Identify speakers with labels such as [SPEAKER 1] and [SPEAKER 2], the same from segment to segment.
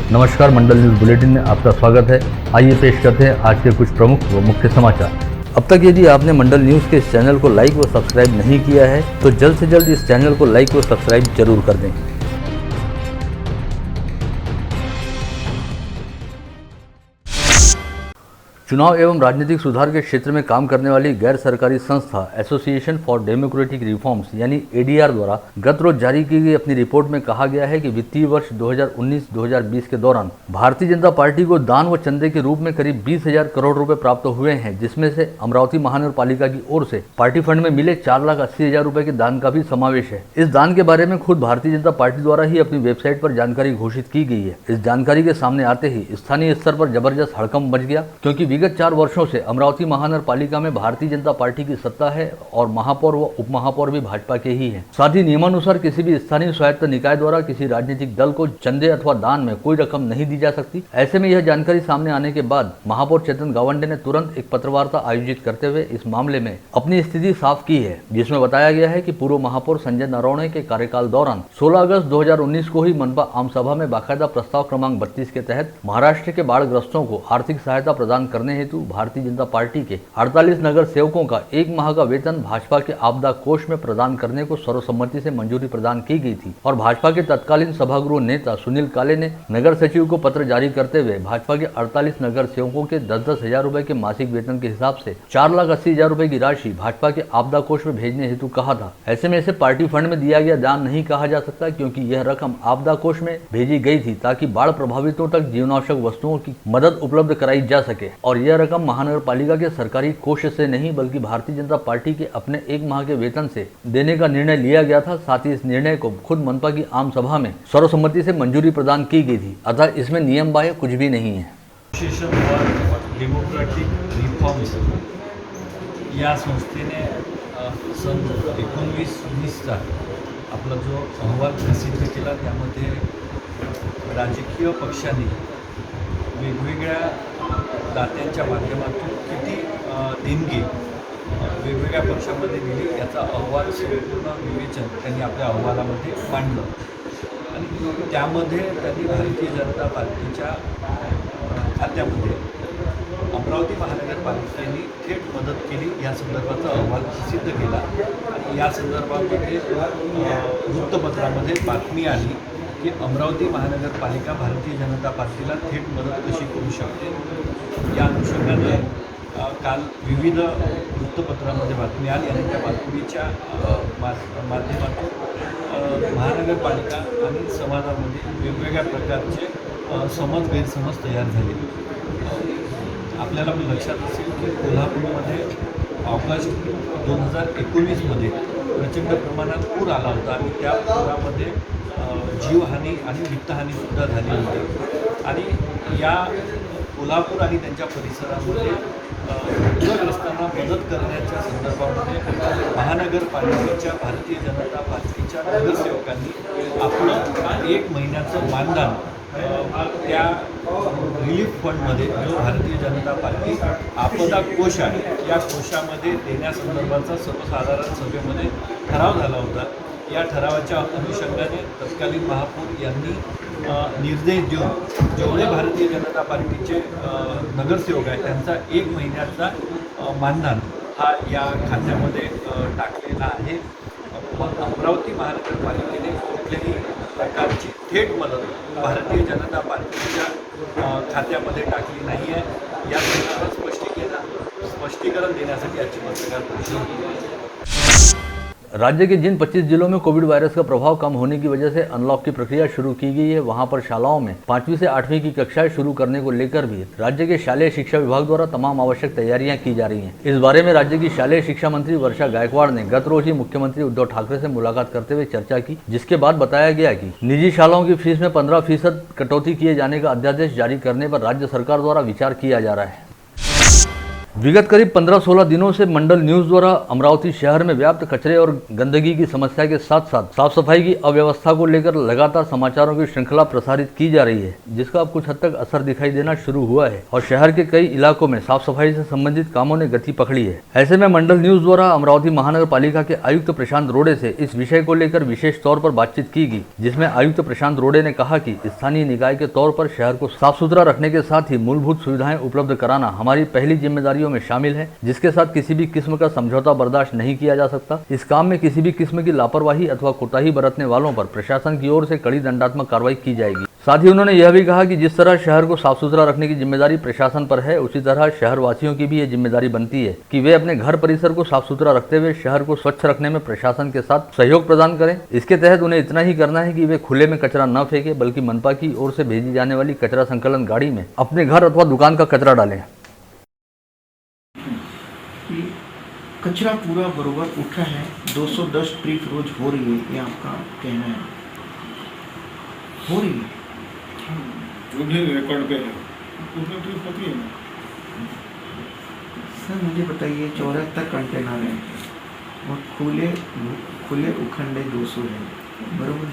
[SPEAKER 1] नमस्कार, मंडल news bulletin में आपका स्वागत है। आइए पेश करते हैं आज के कुछ प्रमुख व मुख्य समाचार। अब तक यदि आपने मंडल न्यूज के इस चैनल को लाइक व सब्सक्राइब नहीं किया है तो जल्द से जल्द इस चैनल को लाइक व सब्सक्राइब जरूर कर दें। चुनाव एवं राजनीतिक सुधार के क्षेत्र में काम करने वाली गैर सरकारी संस्था एसोसिएशन फॉर डेमोक्रेटिक रिफॉर्म्स यानी एडीआर द्वारा गत रोज जारी की गई अपनी रिपोर्ट में कहा गया है कि वित्तीय वर्ष 2019-2020 के दौरान भारतीय जनता पार्टी को दान व चंदे के रूप में करीब 20,000 करोड़ रुपए प्राप्त हुए हैं, जिसमें से अमरावती महानगर पालिका की ओर से पार्टी फंड में मिले 4,80,000 रुपए के दान का भी समावेश है। इस दान के बारे में खुद भारतीय जनता पार्टी द्वारा ही अपनी वेबसाइट पर जानकारी घोषित की गई है। इस जानकारी के सामने आते ही स्थानीय स्तर पर जबरदस्त हड़कंप मच गया, क्योंकि विगत 4 वर्षों से अमरावती महानगर पालिका में भारतीय जनता पार्टी की सत्ता है और महापौर व उप महापौर भी भाजपा के ही हैं। साथ ही नियमानुसार किसी भी स्थानीय स्वायत्त निकाय द्वारा किसी राजनीतिक दल को चंदे अथवा दान में कोई रकम नहीं दी जा सकती। ऐसे में यह जानकारी सामने आने के बाद महापौर चेतन गावंडे ने तुरंत एक पत्रवार्ता आयोजित करते हुए इस मामले में अपनी स्थिति साफ की है, जिसमें बताया गया है कि पूर्व महापौर संजय नरवणे के कार्यकाल दौरान 16 अगस्त 2019 को ही मनपा आम सभा में बाकायदा प्रस्ताव क्रमांक 32 के तहत महाराष्ट्र के बाढ़ग्रस्तों को आर्थिक सहायता प्रदान करने हेतु भारतीय जनता पार्टी के 48 नगर सेवकों का 1 माह का वेतन भाजपा के आपदा कोष में प्रदान करने को सर्वसम्मति से मंजूरी प्रदान की गई थी और भाजपा के तत्कालीन सभागृह नेता सुनील काले ने नगर सचिव को पत्र जारी करते हुए भाजपा के 48 नगर सेवकों के 10-10 हजार रुपए के मासिक वेतन के हिसाब से 4,80,000 रुपए की राशि भाजपा के आपदा कोष में भेजने हेतु कहा था। ऐसे में इसे पार्टी फंड में दिया गया दान नहीं कहा जा सकता, क्योंकि यह रकम आपदा कोष में भेजी गई थी ताकि बाढ़ प्रभावितों तक जीवनावश्यक वस्तुओं की मदद उपलब्ध कराई जा सके और यह रकम महानगर पालिका के सरकारी कोष से नहीं बल्कि भारतीय जनता पार्टी के अपने 1 माह के वेतन से देने का निर्णय लिया गया था। साथ ही इस निर्णय को खुद मनपा की आम सभा में सर्वसम्मति से मंजूरी प्रदान की गई थी, अतः इसमें नियम बाह्य कुछ भी नहीं है।
[SPEAKER 2] एसोसिएशन फॉर डेमोक्रेटिक रिफॉर्म्स या संस्थेने सन 19-20चा आपला जो अहवाल प्रसिद्ध केला, त्यामध्ये राजकीय पक्षांनी वेगवेगळ्या दात्यांच्या माध्यमातून किती देणगी वेगवेगळ्या पक्षामध्ये दिली याचा अहवाल संपूर्ण विवेचन त्यांनी आपल्या अहवालामध्ये मांडलं आणि त्यामध्ये त्यांनी भारतीय जनता पार्टीच्या खात्यामध्ये अमरावती महानगरपालिकेने थेट मदत केली या संदर्भाचा अहवाल प्रसिद्ध केला आणि या संदर्भामध्ये वृत्तपत्रामध्ये बातमी आली की अमरावती महानगरपालिका भारतीय जनता पार्टीला थेट मदत कशी करू शकते। या अनुषंगाने काल विविध वृत्तपत्रांमध्ये बातमी आली आणि त्या बातमीच्या माध्यमातून महानगरपालिका आणि समाजामध्ये वेगवेगळ्या प्रकारचे समज गैरसमज तयार झाले। आपल्याला लक्षात असेल की कोल्हापूरमध्ये ऑगस्ट 2019मध्ये प्रचंड प्रमाणात पूर आला होता आणि त्या पुरामध्ये जीवहानी आणि वित्तहानीसुद्धा झाली होती आणि या कोल्हापूर आणि त्यांच्या परिसरामध्ये पूरग्रस्तांना मदत करण्याच्या संदर्भामध्ये महानगरपालिकेच्या भारतीय जनता पार्टीच्या नगरसेवकांनी आपलं 1 महिन्याचं मानधन त्या रिलीफ फंडमध्ये जो भारतीय जनता पार्टी आपदा कोष आहे या कोशामध्ये देण्यासंदर्भाचा सर्वसाधारण सभेमध्ये ठराव झाला होता। या ठरावाच्या अनुषंगाने तत्कालीन महापौर यांनी निर्देश देऊन जेवढे भारतीय जनता पार्टीचे नगरसेवक आहेत त्यांचा 1 महिन्याचा मानधन हा या खात्यामध्ये टाकलेला आहे। अमरावती महानगरपालिकेने कुठल्याही प्रकारची थेट मदत भारतीय जनता पार्टीच्या खात्यामध्ये टाकली नाही आहे। या संदर्भात स्पष्टीकरण देण्यासाठी आजची पत्रकार परिषद।
[SPEAKER 1] राज्य के जिन 25 जिलों में कोविड वायरस का प्रभाव कम होने की वजह से अनलॉक की प्रक्रिया शुरू की गई है, वहां पर शालाओं में 5वीं से 8वीं की कक्षाएं शुरू करने को लेकर भी राज्य के शालेय शिक्षा विभाग द्वारा तमाम आवश्यक तैयारियां की जा रही हैं। इस बारे में राज्य की शालेय शिक्षा मंत्री वर्षा गायकवाड़ ने गत रोज ही मुख्यमंत्री उद्धव ठाकरे से मुलाकात करते हुए चर्चा की, जिसके बाद बताया गया कि निजी शालाओं की फीस में 15% कटौती किए जाने का अध्यादेश जारी करने पर राज्य सरकार द्वारा विचार किया जा रहा है। विगत करीब 15-16 दिनों से मंडल न्यूज द्वारा अमरावती शहर में व्याप्त कचरे और गंदगी की समस्या के साथ साथ साफ सफाई की अव्यवस्था को लेकर लगातार समाचारों की श्रृंखला प्रसारित की जा रही है, जिसका अब कुछ हद तक असर दिखाई देना शुरू हुआ है और शहर के कई इलाकों में साफ सफाई से संबंधित कामों ने गति पकड़ी है। ऐसे में मंडल न्यूज द्वारा अमरावती महानगर पालिका के आयुक्त प्रशांत रोड़े से इस विषय को लेकर विशेष तौर पर बातचीत की गई, जिसमें आयुक्त प्रशांत रोड़े ने कहा कि स्थानीय निकाय के तौर पर शहर को साफ सुथरा रखने के साथ ही मूलभूत सुविधाएं उपलब्ध कराना हमारी पहली जिम्मेदारियों में शामिल है, जिसके साथ किसी भी किस्म का समझौता बर्दाश्त नहीं किया जा सकता। इस काम में किसी भी किस्म की लापरवाही अथवा कोताही बरतने वालों पर प्रशासन की ओर से कड़ी दंडात्मक कार्रवाई की जाएगी। साथ ही उन्होंने यह भी कहा कि जिस तरह शहर को साफ सुथरा रखने की जिम्मेदारी प्रशासन पर है, उसी तरह शहर वासियों की भी ये जिम्मेदारी बनती है कि वे अपने घर परिसर को साफ सुथरा रखते हुए शहर को स्वच्छ रखने में प्रशासन के साथ सहयोग प्रदान करें। इसके तहत उन्हें इतना ही करना है कि वे खुले में कचरा न फेंके, बल्कि मनपा की ओर से भेजी जाने वाली कचरा संकलन गाड़ी में अपने घर अथवा दुकान का कचरा डालें।
[SPEAKER 3] कचरा पूरा बरोबर उठा है, 210 ट्रिप रोज हो रही है, ये आपका कहना है? हो रही है
[SPEAKER 4] जो भी रिकॉर्ड पे है उसमें ट्रिप होती है ना।
[SPEAKER 3] सर मुझे बताइए, 74 कंटेनर है और खुले उखंडे 200 है, बरोबर?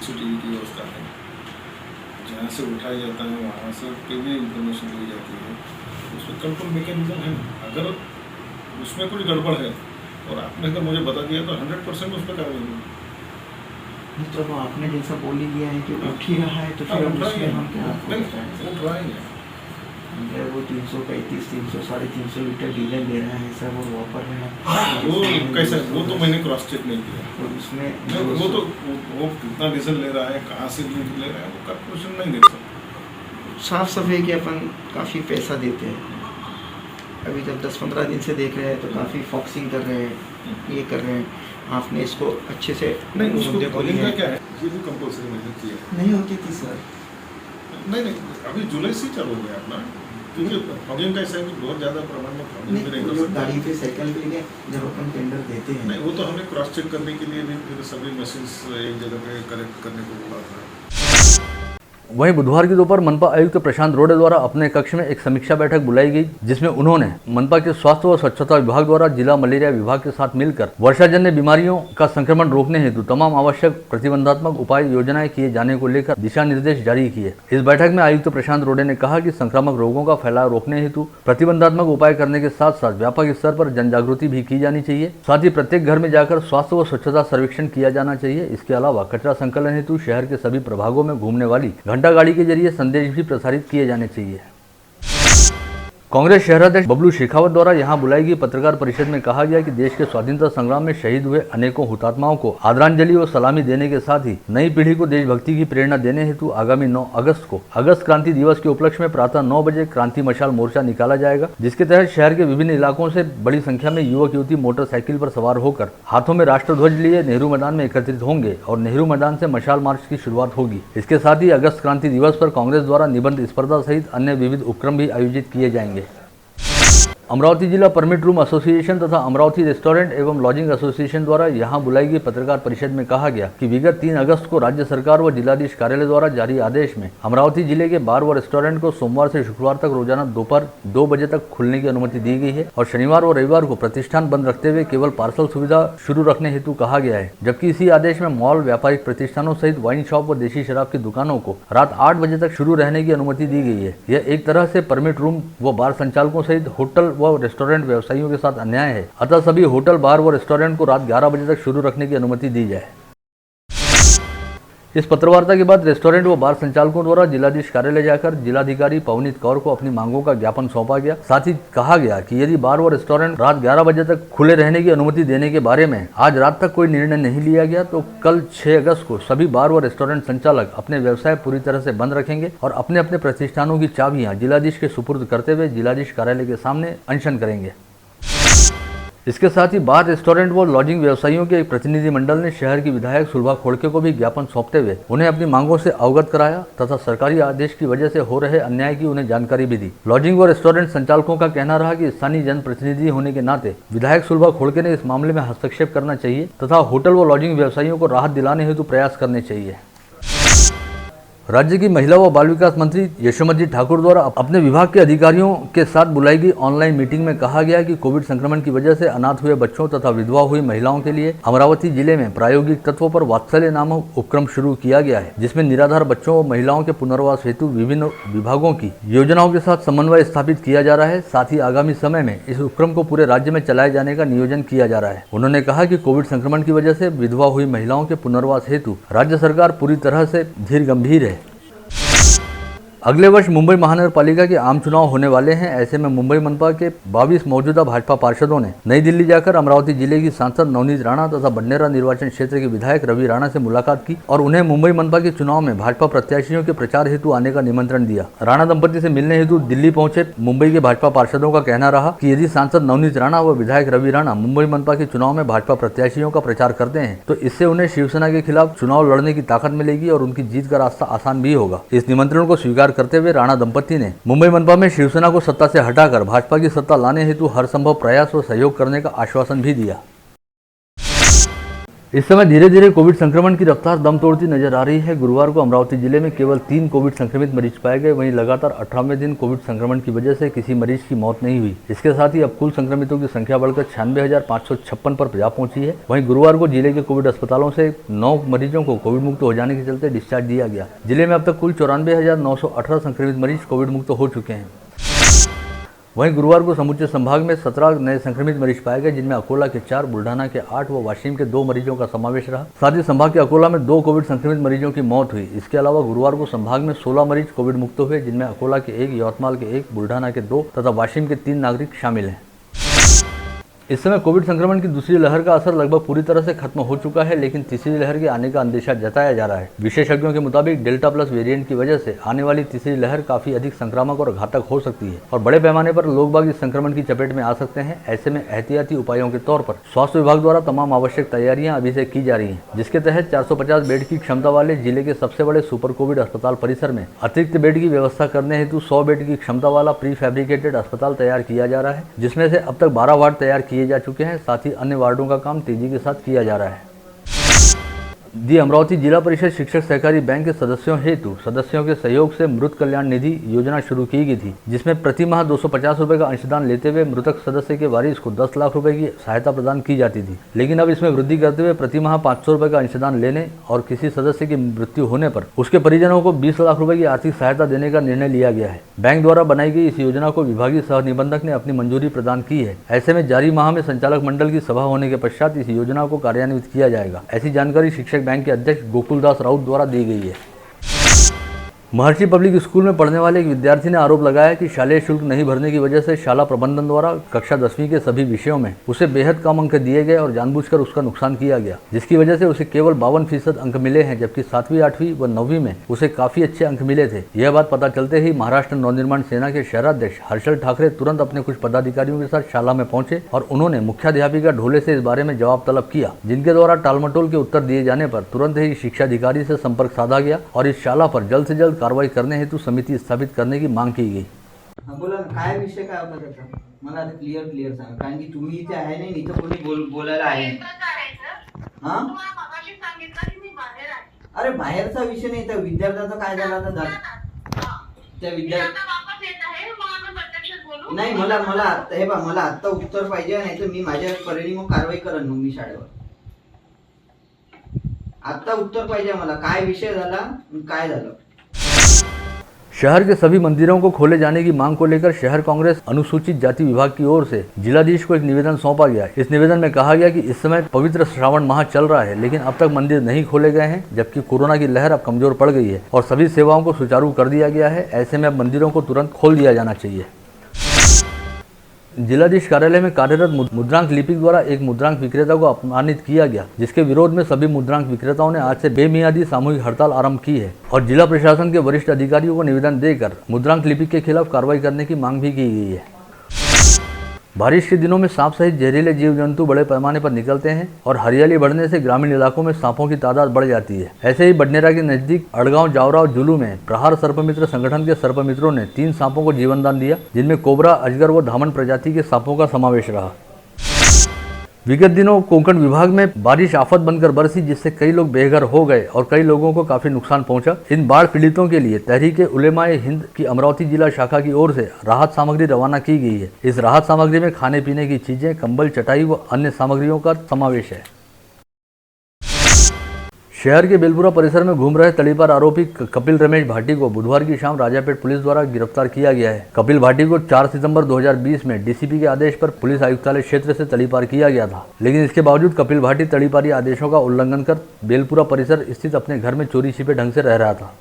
[SPEAKER 4] सिटी की व्यवस्था है, जहाँ से उठाया जाता है वहाँ से कोई भी इंफॉर्मेशन ली जाती है, उसमें कंट्रोल मैकेनिज्म है। अगर उसमें कोई गड़बड़ है और आपने अगर मुझे बता दिया तो 100% उस पर कार्रवाई होगी।
[SPEAKER 3] चलो आपने जैसा बोल ही दिया है कि उठ ही रहा है, तो फिर हम उसमें हम क्या
[SPEAKER 4] उठ रहा है।
[SPEAKER 3] अगर वो 335, 300, 350 लीटर डीजल ले रहा है सर, वो वापर है
[SPEAKER 4] वो कैसे, वो तो मैंने क्रॉस चेक नहीं किया।
[SPEAKER 3] तो उसमें
[SPEAKER 4] वो कितना डीजल ले रहा है, कहाँ से ले रहा है, वो कॉर्पोरेशन नहीं देख सकता।
[SPEAKER 3] साफ सफाई के अपन काफ़ी पैसा देते हैं, अभी जब 10-15 दिन से देख रहे हैं तो काफ़ी फॉक्सिंग कर रहे हैं, ये कर रहे हैं। आपने इसको अच्छे से
[SPEAKER 4] नहीं,
[SPEAKER 3] मुद्दे
[SPEAKER 4] उसको
[SPEAKER 3] बोली है,
[SPEAKER 4] क्या है, ये भी कंपल्सरी मैंने किया
[SPEAKER 3] नहीं होती थी सर।
[SPEAKER 4] नहीं, अभी जुलाई से चालू हो गया अपना, क्योंकि फॉगिंग का ऐसा है कि बहुत ज़्यादा प्रमाण में फॉगिंग भी नहीं कर सकते।
[SPEAKER 3] गाड़ी पे साइकिल के लिए जब अपन टेंडर देते हैं,
[SPEAKER 4] नहीं, वो तो हमें क्रॉस चेक करने के लिए भी फिर सभी मशीन्स एक जगह पे करेक्ट करने को बोला था।
[SPEAKER 1] वहीं बुधवार की दोपहर मनपा आयुक्त प्रशांत रोड़े द्वारा अपने कक्ष में एक समीक्षा बैठक बुलाई गई, जिसमें उन्होंने मनपा के स्वास्थ्य व स्वच्छता विभाग द्वारा जिला मलेरिया विभाग के साथ मिलकर वर्षाजन्य बीमारियों का संक्रमण रोकने हेतु तमाम आवश्यक प्रतिबंधात्मक उपाय योजनाएं किए जाने को लेकर दिशा निर्देश जारी किए। इस बैठक में आयुक्त प्रशांत रोड़े ने कहा कि संक्रामक रोगों का फैलाव रोकने हेतु प्रतिबंधात्मक उपाय करने के साथ साथ व्यापक स्तर पर जन जागृति भी की जानी चाहिए। साथ ही प्रत्येक घर में जाकर स्वास्थ्य व स्वच्छता सर्वेक्षण किया जाना चाहिए। इसके अलावा कचरा संकलन हेतु शहर के सभी प्रभागों में घूमने वाली घंटा गाड़ी के जरिए संदेश भी प्रसारित किए जाने चाहिए। कांग्रेस शहराध्यक्ष बबलू शेखावत द्वारा यहां बुलाई गई पत्रकार परिषद में कहा गया कि देश के स्वाधीनता संग्राम में शहीद हुए अनेकों हुतात्माओं को आदरांजलि और सलामी देने के साथ ही नई पीढ़ी को देशभक्ति की प्रेरणा देने हेतु आगामी 9 अगस्त को अगस्त क्रांति दिवस के उपलक्ष्य में प्रातः 9 बजे क्रांति मशाल मोर्चा निकाला जाएगा, जिसके तहत शहर के विभिन्न इलाकों से बड़ी संख्या में युवक युवती मोटरसाइकिल पर सवार होकर हाथों में राष्ट्रध्वज लिए नेहरू मैदान में एकत्रित होंगे और नेहरू मैदान से मशाल मार्च की शुरुआत होगी। इसके साथ ही अगस्त क्रांति दिवस पर कांग्रेस द्वारा निबंध स्पर्धा सहित अन्य विविध उपक्रम भी आयोजित किए जाएंगे। अमरावती जिला परमिट रूम एसोसिएशन तथा अमरावती रेस्टोरेंट एवं लॉजिंग एसोसिएशन द्वारा यहां बुलाई गई पत्रकार परिषद में कहा गया कि विगत 3 अगस्त को राज्य सरकार व जिलाधीश कार्यालय द्वारा जारी आदेश में अमरावती जिले के बार व रेस्टोरेंट को सोमवार से शुक्रवार तक रोजाना दोपहर 2 बजे तक खुलने की अनुमति दी गई है और शनिवार व रविवार को प्रतिष्ठान बंद रखते हुए केवल पार्सल सुविधा शुरू रखने हेतु कहा गया है। जबकि इसी आदेश में मॉल, व्यापारिक प्रतिष्ठानों सहित वाइन शॉप व देशी शराब की दुकानों को रात 8 बजे तक शुरू रहने की अनुमति दी गई है। यह एक तरह से परमिट रूम व बार संचालकों सहित होटल व रेस्टोरेंट व्यवसायियों के साथ अन्याय है। अतः सभी होटल, बार व रेस्टोरेंट को रात 11 बजे तक शुरू रखने की अनुमति दी जाए। इस पत्रवार्ता के बाद रेस्टोरेंट व बार संचालकों द्वारा जिलाधीश कार्यालय जाकर जिलाधिकारी पवनीत कौर को अपनी मांगों का ज्ञापन सौंपा गया। साथ ही कहा गया कि यदि बार व रेस्टोरेंट रात 11 बजे तक खुले रहने की अनुमति देने के बारे में आज रात तक कोई निर्णय नहीं लिया गया तो कल 6 अगस्त को सभी बार व रेस्टोरेंट संचालक अपने व्यवसाय पूरी तरह से बंद रखेंगे और अपने अपने प्रतिष्ठानों की चाबियां जिलाधीश के सुपुर्द करते हुए जिलाधीश कार्यालय के सामने अनशन करेंगे। इसके साथ ही बार, रेस्टोरेंट व लॉजिंग व्यवसायियों के एक प्रतिनिधिमंडल ने शहर की विधायक सुलभा खोड़के को भी ज्ञापन सौंपते हुए उन्हें अपनी मांगों से अवगत कराया तथा सरकारी आदेश की वजह से हो रहे अन्याय की उन्हें जानकारी भी दी। लॉजिंग व रेस्टोरेंट संचालकों का कहना रहा कि स्थानीय जनप्रतिनिधि होने के नाते विधायक सुलभा खोड़के ने इस मामले में हस्तक्षेप करना चाहिए तथा होटल व लॉजिंग व्यवसायियों को राहत दिलाने हेतु प्रयास करने चाहिए। राज्य की महिला व बाल विकास मंत्री यशोमती ठाकुर द्वारा अपने विभाग के अधिकारियों के साथ बुलाई गई ऑनलाइन मीटिंग में कहा गया कि कोविड संक्रमण की वजह से अनाथ हुए बच्चों तथा विधवा हुई महिलाओं के लिए अमरावती जिले में प्रायोगिक तत्वों पर वात्सल्य नामक उपक्रम शुरू किया गया है, जिसमें निराधार बच्चों व महिलाओं के पुनर्वास हेतु विभिन्न विभागों की योजनाओं के साथ समन्वय स्थापित किया जा रहा है। साथ ही आगामी समय में इस उपक्रम को पूरे राज्य में चलाए जाने का नियोजन किया जा रहा है। उन्होंने कहा कि कोविड संक्रमण की वजह से विधवा हुई महिलाओं के पुनर्वास हेतु राज्य सरकार पूरी तरह से धीर गंभीर है। अगले वर्ष मुंबई महानगर पालिका के आम चुनाव होने वाले हैं। ऐसे में मुंबई मनपा के 22 मौजूदा भाजपा पार्षदों ने नई दिल्ली जाकर अमरावती जिले की सांसद नवनीत राणा तथा बडनेरा निर्वाचन क्षेत्र के विधायक रवि राणा से मुलाकात की और उन्हें मुंबई मनपा के चुनाव में भाजपा प्रत्याशियों के प्रचार हेतु आने का निमंत्रण दिया। राणा दंपति से मिलने हेतु दिल्ली पहुंचे मुंबई के भाजपा पार्षदों का कहना रहा कि यदि सांसद नवनीत राणा व विधायक रवि राणा मुंबई मनपा के चुनाव में भाजपा प्रत्याशियों का प्रचार करते हैं तो इससे उन्हें शिवसेना के खिलाफ चुनाव लड़ने की ताकत मिलेगी और उनकी जीत का रास्ता आसान भी होगा। इस निमंत्रण को स्वीकार करते हुए राणा दंपति ने मुंबई मनपा में शिवसेना को सत्ता से हटाकर भाजपा की सत्ता लाने हेतु हर संभव प्रयास व सहयोग करने का आश्वासन भी दिया। इस समय धीरे धीरे कोविड संक्रमण की रफ्तार दम तोड़ती नजर आ रही है। गुरुवार को अमरावती जिले में केवल 3 कोविड संक्रमित मरीज पाए गए। वहीं लगातार 18वें दिन कोविड संक्रमण की वजह से किसी मरीज की मौत नहीं हुई। इसके साथ ही अब कुल संक्रमितों की संख्या बढ़कर 96,556 पर जा पहुंची है। वहीं गुरुवार को जिले के कोविड अस्पतालों से 9 मरीजों को कोविड मुक्त हो जाने के चलते डिस्चार्ज दिया गया। जिले में अब तक कुल 94,918 संक्रमित मरीज कोविड मुक्त हो चुके हैं। वहीं गुरुवार को समूचे संभाग में 17 नए संक्रमित मरीज पाए गए, जिनमें अकोला के 4, बुल्ढाना के 8 व वाशिम के 2 मरीजों का समावेश रहा। साथ ही संभाग के अकोला में 2 कोविड संक्रमित मरीजों की मौत हुई। इसके अलावा गुरुवार को संभाग में 16 मरीज कोविड मुक्त हुए, जिनमें अकोला के 1, यवतमाल के 1, बुल्ढाना के 2 तथा वाशिम के 3 नागरिक शामिल हैं। इस समय कोविड संक्रमण की दूसरी लहर का असर लगभग पूरी तरह से खत्म हो चुका है, लेकिन तीसरी लहर के आने का अंदेशा जताया जा रहा है। विशेषज्ञों के मुताबिक डेल्टा प्लस वेरिएंट की वजह से आने वाली तीसरी लहर काफी अधिक संक्रामक और घातक हो सकती है और बड़े पैमाने पर लोग बाग इस संक्रमण की चपेट में आ सकते हैं। ऐसे में एहतियाती उपायों के तौर पर स्वास्थ्य विभाग द्वारा तमाम आवश्यक तैयारियां अभी से की जा रही हैं, जिसके तहत 450 बेड की क्षमता वाले जिले के सबसे बड़े सुपर कोविड अस्पताल परिसर में अतिरिक्त बेड की व्यवस्था करने हेतु 100 बेड की क्षमता वाला प्री फैब्रिकेटेड अस्पताल तैयार किया जा रहा है, जिसमें से अब तक 12 वार्ड तैयार किए जा चुके हैं। साथ ही अन्य वार्डों का काम तेजी के साथ किया जा रहा है। दी अमरावती जिला परिषद शिक्षक सहकारी बैंक के सदस्यों हेतु सदस्यों के सहयोग से मृत कल्याण निधि योजना शुरू की गई थी, जिसमें प्रति माह 250 रुपए का अंशदान लेते हुए मृतक सदस्य के वारिस को 10 लाख रुपए की सहायता प्रदान की जाती थी। लेकिन अब इसमें वृद्धि करते हुए प्रति माह 500 रुपए का अंशदान लेने और किसी सदस्य की मृत्यु होने पर उसके परिजनों को 20 लाख रुपए की आर्थिक सहायता देने का निर्णय लिया गया है। बैंक द्वारा बनाई गई इस योजना को विभागीय सह निबंधक ने अपनी मंजूरी प्रदान की है। ऐसे में जारी माह में संचालक मंडल की सभा होने के पश्चात इस योजना को कार्यान्वित किया जाएगा। ऐसी जानकारी शिक्षक बैंक के अध्यक्ष गोकुलदास राउत द्वारा दी गई है। महर्षि पब्लिक स्कूल में पढ़ने वाले एक विद्यार्थी ने आरोप लगाया कि शालेय शुल्क नहीं भरने की वजह से शाला प्रबंधन द्वारा कक्षा 10वीं के सभी विषयों में उसे बेहद कम अंक दिए गए और जानबूझकर उसका नुकसान किया गया, जिसकी वजह से उसे केवल 52% अंक मिले हैं, जबकि 7वीं, 8वीं व 9वीं में उसे काफी अच्छे अंक मिले थे। यह बात पता चलते ही महाराष्ट्र नवनिर्माण सेना के शहराध्यक्ष हर्षल ठाकरे तुरंत अपने कुछ पदाधिकारियों के साथ शाला में पहुंचे और उन्होंने मुख्याध्यापिका ढोले से इस बारे में जवाब तलब किया, जिनके द्वारा टालमटोल के उत्तर दिए जाने पर तुरंत ही शिक्षाधिकारी से संपर्क साधा गया और इस शाला पर जल्द से जल्द कार्रवाई करने हेतु समिति स्थापित करने की मांग की गई।
[SPEAKER 3] बोला ना, काय विषय काय होता त्याचा मला आता क्लिअर सांगा, कारण की तुम्ही इथे आहे नाही, इथं कोणी बोलायला आहे। हा अरे बाहेरचा विषय नाही, त्या विद्यार्थ्याचा काय झाला आता त्या विद्यार्थी नाही, मला आता हे बा, मला आता उत्तर पाहिजे, नाही तर मी माझ्या परीने मग कारवाई करेन मग मी शाळेवर। आता उत्तर पाहिजे मला, काय विषय झाला, काय झालं।
[SPEAKER 1] शहर के सभी मंदिरों को खोले जाने की मांग को लेकर शहर कांग्रेस अनुसूचित जाति विभाग की ओर से जिलाधीश को एक निवेदन सौंपा गया। इस निवेदन में कहा गया कि इस समय पवित्र श्रावण माह चल रहा है, लेकिन अब तक मंदिर नहीं खोले गए हैं, जबकि कोरोना की लहर अब कमजोर पड़ गई है और सभी सेवाओं को सुचारू कर दिया गया है। ऐसे में अब मंदिरों को तुरंत खोल दिया जाना चाहिए। जिलाधीश कार्यालय में कार्यरत मुद्रांक लिपिक द्वारा एक मुद्रांक विक्रेता को अपमानित किया गया, जिसके विरोध में सभी मुद्रांक विक्रेताओं ने आज से बेमियादी सामूहिक हड़ताल आरंभ की है और जिला प्रशासन के वरिष्ठ अधिकारियों को निवेदन देकर मुद्रांक लिपिक के खिलाफ कार्रवाई करने की मांग भी की गई है। बारिश के दिनों में सांप सहित जहरीले जीव जंतु बड़े पैमाने पर निकलते हैं और हरियाली बढ़ने से ग्रामीण इलाकों में सांपों की तादाद बढ़ जाती है। ऐसे ही बडनेरा के नजदीक अड़गांव जावराव जुलू में प्रहार सर्पमित्र संगठन के सर्पमित्रों ने 3 सांपों को जीवन दान दिया, जिनमें कोबरा, अजगर व धामन प्रजाति के सांपों का समावेश रहा। विगत दिनों कोंकण विभाग में बारिश आफत बनकर बरसी, जिससे कई लोग बेघर हो गए और कई लोगों को काफी नुकसान पहुंचा। इन बाढ़ पीड़ितों के लिए तहरीक उलेमाए हिंद की अमरावती जिला शाखा की ओर से राहत सामग्री रवाना की गई है। इस राहत सामग्री में खाने पीने की चीजें, कंबल, चटाई व अन्य सामग्रियों का समावेश है। शहर के बेलपुरा परिसर में घूम रहे तड़ीपार आरोपी कपिल रमेश भाटी को बुधवार की शाम राजापेट पुलिस द्वारा गिरफ्तार किया गया है। कपिल भाटी को 4 सितंबर 2020 में डीसीपी के आदेश पर पुलिस आयुक्तालय क्षेत्र से तड़ीपार किया गया था, लेकिन इसके बावजूद कपिल भाटी तड़ीपारी आदेशों का उल्लंघन कर बेलपुरा परिसर स्थित अपने घर में चोरी छिपे ढंग से रह रहा था।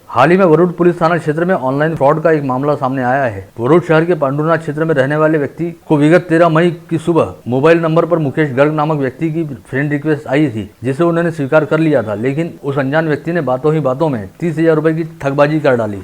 [SPEAKER 1] हाल ही में वरुड पुलिस थाना क्षेत्र में ऑनलाइन फ्रॉड का एक मामला सामने आया है। वरुड शहर के पांडुरनाथ क्षेत्र में रहने वाले व्यक्ति को विगत 13 मई की सुबह मोबाइल नंबर पर मुकेश गर्ग नामक व्यक्ति की फ्रेंड रिक्वेस्ट आई थी, जिसे उन्होंने स्वीकार कर लिया था, लेकिन उस अनजान व्यक्ति ने बातों ही बातों में 30,000 रुपए की ठगबाजी कर डाली।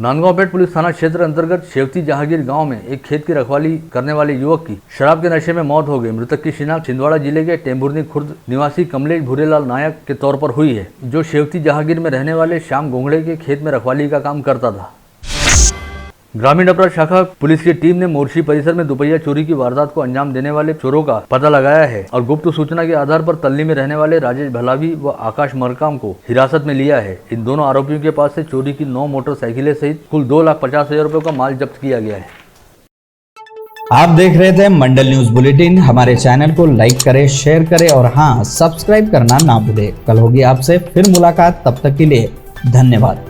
[SPEAKER 1] नांदगांवपेट पुलिस थाना क्षेत्र अंतर्गत शेवती जहांगीर गांव में एक खेत की रखवाली करने वाले युवक की शराब के नशे में मौत हो गई। मृतक की शिनाख्त छिंदवाड़ा जिले के टेम्बुरनी खुर्द निवासी कमलेश भूरेलाल नायक के तौर पर हुई है, जो शेवती जहांगीर में रहने वाले श्याम गोंगड़े के खेत में रखवाली का काम करता था। ग्रामीण अपराध शाखा पुलिस की टीम ने मोर्शी परिसर में दोपहिया चोरी की वारदात को अंजाम देने वाले चोरों का पता लगाया है और गुप्त सूचना के आधार पर तल्ली में रहने वाले राजेश भलावी व आकाश मरकाम को हिरासत में लिया है। इन दोनों आरोपियों के पास से चोरी की 9 मोटरसाइकिलें सहित कुल 2,50,000 रुपए का माल जब्त किया गया है।
[SPEAKER 5] आप देख रहे थे मंडल न्यूज बुलेटिन। हमारे चैनल को लाइक करें, शेयर करें और हाँ, सब्सक्राइब करना ना भूलें। कल होगी आपसे फिर मुलाकात, तब तक के लिए धन्यवाद।